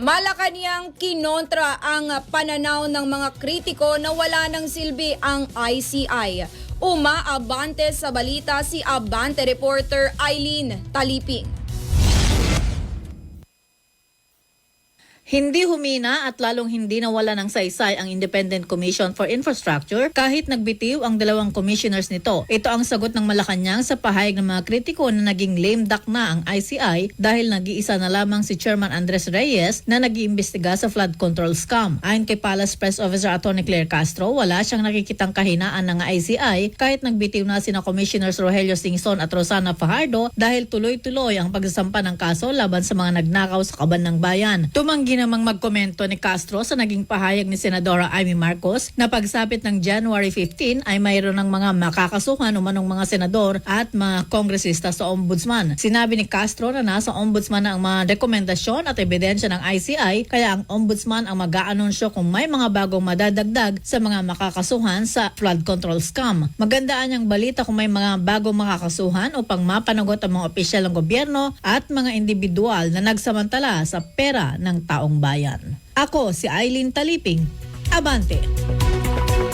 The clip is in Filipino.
Malacanang kinontra ang pananaw ng mga kritiko na wala ng silbi ang ICI. Umaabante sa balita si Abante reporter Eileen Taliping. Hindi humina at lalong hindi nawala ng saysay ang Independent Commission for Infrastructure kahit nagbitiw ang dalawang commissioners nito. Ito ang sagot ng Malacanang sa pahayag ng mga kritiko na naging lame duck na ang ICI dahil nag-iisa na lamang si Chairman Andres Reyes na nag-iimbestiga sa flood control scam. Ayon kay Palace Press Officer Atty. Claire Castro, wala siyang nakikitang kahinaan ng ICI kahit nagbitiw na sina Commissioners Rogelio Singson at Rosana Fajardo dahil tuloy-tuloy ang pagsasampa ng kaso laban sa mga nagnakaw sa kaban ng bayan. Tumanggi namang magkomento ni Castro sa naging pahayag ni Senadora Amy Marcos na pagsapit ng January 15 ay mayroon ng mga makakasuhan umanong mga senador at mga kongresista sa ombudsman. Sinabi ni Castro na nasa ombudsman na ang mga rekomendasyon at ebidensya ng ICI kaya ang ombudsman ang mag-aanunsyo kung may mga bagong madadagdag sa mga makakasuhan sa flood control scam. Magandaan niyang balita kung may mga bagong makakasuhan upang mapanagot ang mga opisyal ng gobyerno at mga individual na nagsamantala sa pera ng taong bayan. Ako si Eileen Taliping. Abante!